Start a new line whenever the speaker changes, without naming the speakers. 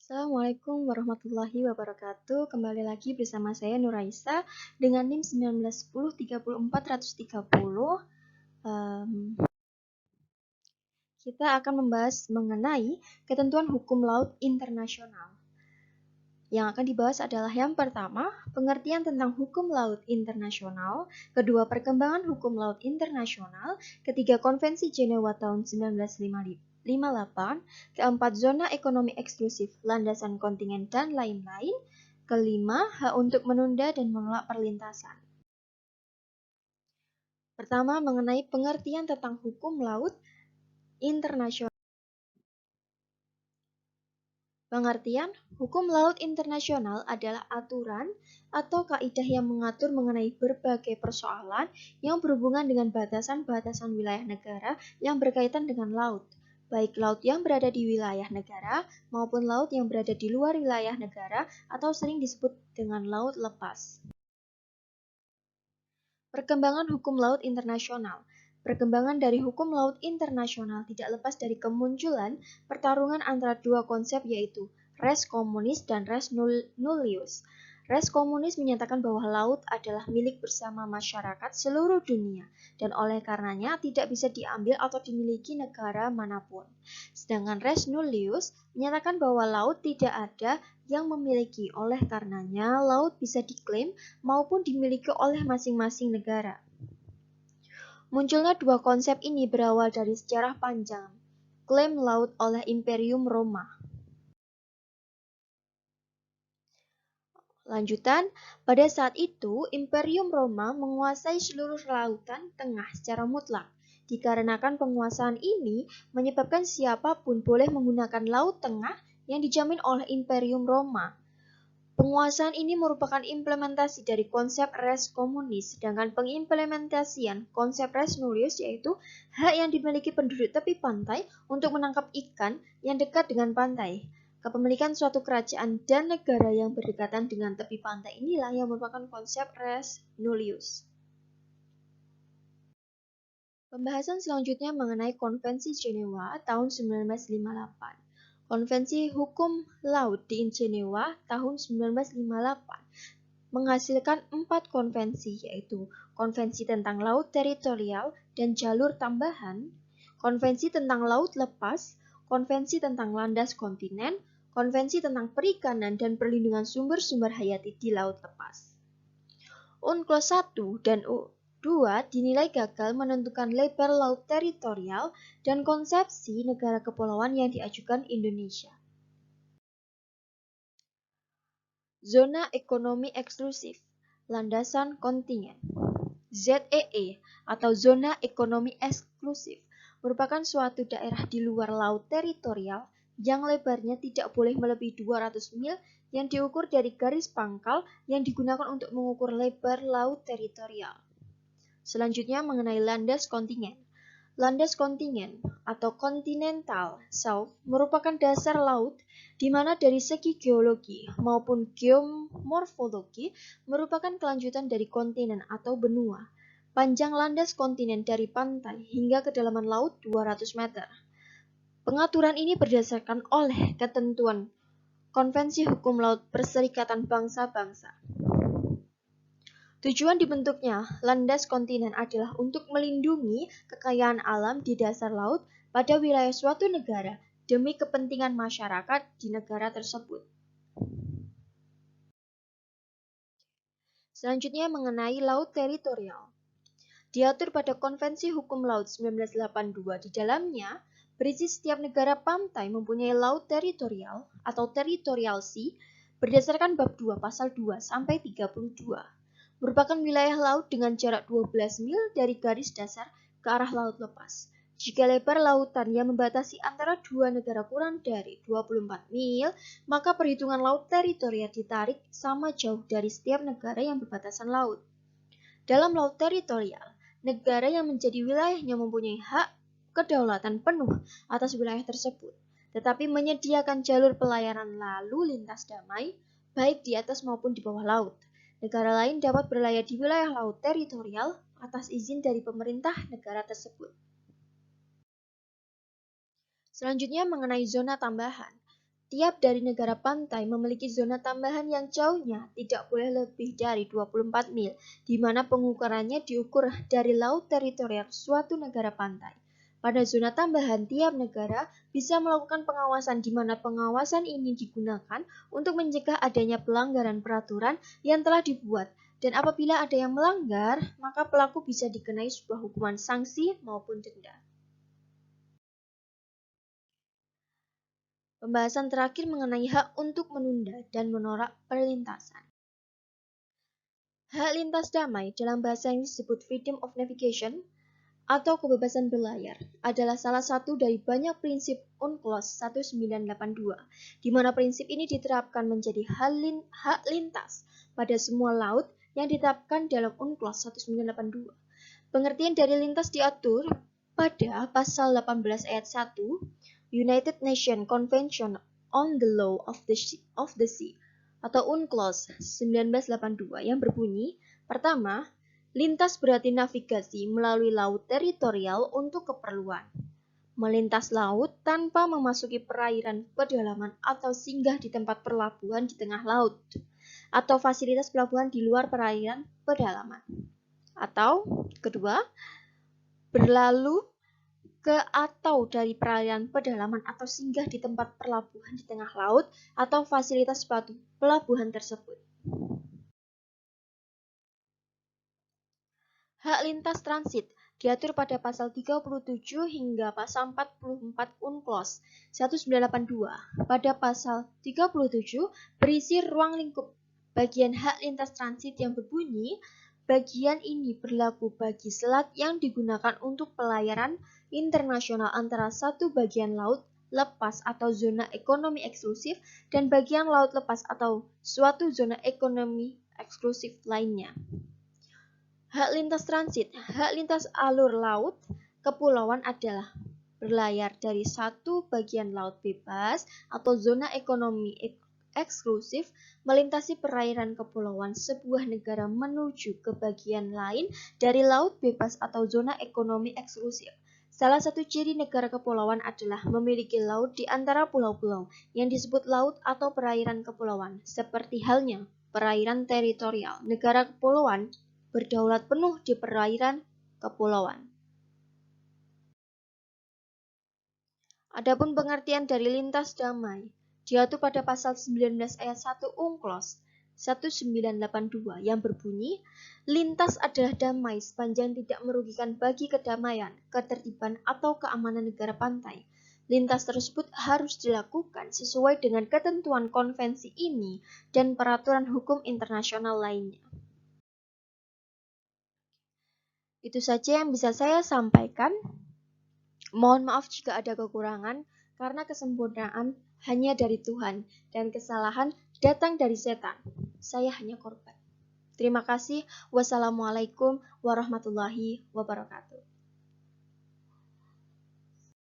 Assalamualaikum warahmatullahi wabarakatuh. Kembali lagi bersama saya Nuraisa dengan NIM 1910 34130. Kita akan membahas mengenai ketentuan hukum laut internasional. Yang akan dibahas adalah yang pertama, pengertian tentang hukum laut internasional, kedua, perkembangan hukum laut internasional, ketiga, Konvensi Jenewa tahun 1958, keempat, zona ekonomi eksklusif, landasan kontingen, dan lain-lain, kelima, hak untuk menunda dan menolak perlintasan. Pertama, mengenai pengertian tentang hukum laut internasional. Pengertian hukum laut internasional adalah aturan atau kaidah yang mengatur mengenai berbagai persoalan yang berhubungan dengan batasan-batasan wilayah negara yang berkaitan dengan laut, baik laut yang berada di wilayah negara maupun laut yang berada di luar wilayah negara atau sering disebut dengan laut lepas. Perkembangan hukum laut internasional. Perkembangan dari hukum laut internasional tidak lepas dari kemunculan pertarungan antara dua konsep, yaitu res communis dan res nullius. Res communis menyatakan bahwa laut adalah milik bersama masyarakat seluruh dunia dan oleh karenanya tidak bisa diambil atau dimiliki negara manapun. Sedangkan res nullius menyatakan bahwa laut tidak ada yang memiliki, oleh karenanya laut bisa diklaim maupun dimiliki oleh masing-masing negara. Munculnya dua konsep ini berawal dari sejarah panjang klaim laut oleh Imperium Roma. Lanjutan, pada saat itu Imperium Roma menguasai seluruh lautan tengah secara mutlak. Dikarenakan penguasaan ini menyebabkan siapapun boleh menggunakan laut tengah yang dijamin oleh Imperium Roma. Penguasaan ini merupakan implementasi dari konsep res communis, sedangkan pengimplementasian konsep res nullius yaitu hak yang dimiliki penduduk tepi pantai untuk menangkap ikan yang dekat dengan pantai. Kepemilikan suatu kerajaan dan negara yang berdekatan dengan tepi pantai inilah yang merupakan konsep res nullius. Pembahasan selanjutnya mengenai Konvensi Jenewa tahun 1958. Konvensi Hukum Laut di Jenewa tahun 1958 menghasilkan 4 konvensi, yaitu Konvensi tentang Laut Teritorial dan Jalur Tambahan, Konvensi tentang Laut Lepas, Konvensi tentang Landas Kontinen, Konvensi tentang Perikanan dan Perlindungan Sumber-sumber Hayati di Laut Lepas. UNCLOS 1 dan 2 dinilai gagal menentukan lebar laut teritorial dan konsepsi negara kepulauan yang diajukan Indonesia. Zona ekonomi eksklusif, landasan kontingen. ZEE atau zona ekonomi eksklusif merupakan suatu daerah di luar laut teritorial yang lebarnya tidak boleh melebihi 200 mil yang diukur dari garis pangkal yang digunakan untuk mengukur lebar laut teritorial. Selanjutnya mengenai landas kontingen. Landas kontingen atau continental shelf merupakan dasar laut di mana dari segi geologi maupun geomorfologi merupakan kelanjutan dari kontinen atau benua. Panjang landas kontinen dari pantai hingga kedalaman laut 200 meter. Pengaturan ini berdasarkan oleh ketentuan Konvensi Hukum Laut Perserikatan Bangsa-Bangsa. Tujuan dibentuknya landas kontinen adalah untuk melindungi kekayaan alam di dasar laut pada wilayah suatu negara demi kepentingan masyarakat di negara tersebut. Selanjutnya mengenai laut teritorial. Diatur pada Konvensi Hukum Laut 1982, di dalamnya berisi setiap negara pantai mempunyai laut teritorial atau territorial sea berdasarkan bab 2 pasal 2 sampai 32. Merupakan wilayah laut dengan jarak 12 mil dari garis dasar ke arah laut lepas. Jika lebar lautan yang membatasi antara dua negara kurang dari 24 mil, maka perhitungan laut teritorial ditarik sama jauh dari setiap negara yang berbatasan laut. Dalam laut teritorial, negara yang menjadi wilayahnya mempunyai hak kedaulatan penuh atas wilayah tersebut, tetapi menyediakan jalur pelayaran lalu lintas damai, baik di atas maupun di bawah laut. Negara lain dapat berlayar di wilayah laut teritorial atas izin dari pemerintah negara tersebut. Selanjutnya mengenai zona tambahan. tiap dari negara pantai memiliki zona tambahan yang jauhnya tidak boleh lebih dari 24 mil, di mana pengukurannya diukur dari laut teritorial suatu negara pantai. Pada zona tambahan, tiap negara bisa melakukan pengawasan di mana pengawasan ini digunakan untuk mencegah adanya pelanggaran peraturan yang telah dibuat. Dan apabila ada yang melanggar, maka pelaku bisa dikenai sebuah hukuman sanksi maupun denda. Pembahasan terakhir mengenai hak untuk menunda dan menolak perlintasan. Hak lintas damai dalam bahasa Inggris disebut freedom of navigation atau kebebasan berlayar adalah salah satu dari banyak prinsip UNCLOS 1982, di mana prinsip ini diterapkan menjadi hak lintas pada semua laut yang ditetapkan dalam UNCLOS 1982. Pengertian dari lintas diatur pada pasal 18 ayat 1 United Nations Convention on the Law of the Sea atau UNCLOS 1982 yang berbunyi, pertama, lintas berarti navigasi melalui laut teritorial untuk keperluan. Melintas laut tanpa memasuki perairan pedalaman atau singgah di tempat pelabuhan di tengah laut, atau fasilitas pelabuhan di luar perairan pedalaman. Atau, kedua, berlalu ke atau dari perairan pedalaman atau singgah di tempat pelabuhan di tengah laut atau fasilitas pelabuhan tersebut. Hak lintas transit diatur pada pasal 37 hingga pasal 44 UNCLOS 1982. Pada pasal 37 berisi ruang lingkup bagian hak lintas transit yang berbunyi, bagian ini berlaku bagi selat yang digunakan untuk pelayaran internasional antara satu bagian laut lepas atau zona ekonomi eksklusif dan bagian laut lepas atau suatu zona ekonomi eksklusif lainnya. Hak lintas transit, hak lintas alur laut kepulauan adalah berlayar dari satu bagian laut bebas atau zona ekonomi eksklusif melintasi perairan kepulauan sebuah negara menuju ke bagian lain dari laut bebas atau zona ekonomi eksklusif. Salah satu ciri negara kepulauan adalah memiliki laut di antara pulau-pulau yang disebut laut atau perairan kepulauan, seperti halnya perairan teritorial. Negara kepulauan berdaulat penuh di perairan kepulauan. Adapun pengertian dari lintas damai diatur pada pasal 19 ayat 1 UNCLOS 1982 yang berbunyi, lintas adalah damai sepanjang tidak merugikan bagi kedamaian, ketertiban, atau keamanan negara pantai. Lintas tersebut harus dilakukan sesuai dengan ketentuan konvensi ini dan peraturan hukum internasional lainnya. Itu saja yang bisa saya sampaikan. Mohon maaf jika ada kekurangan, karena kesempurnaan hanya dari Tuhan dan kesalahan datang dari setan. Saya hanya korban. Terima kasih. Wassalamualaikum warahmatullahi wabarakatuh.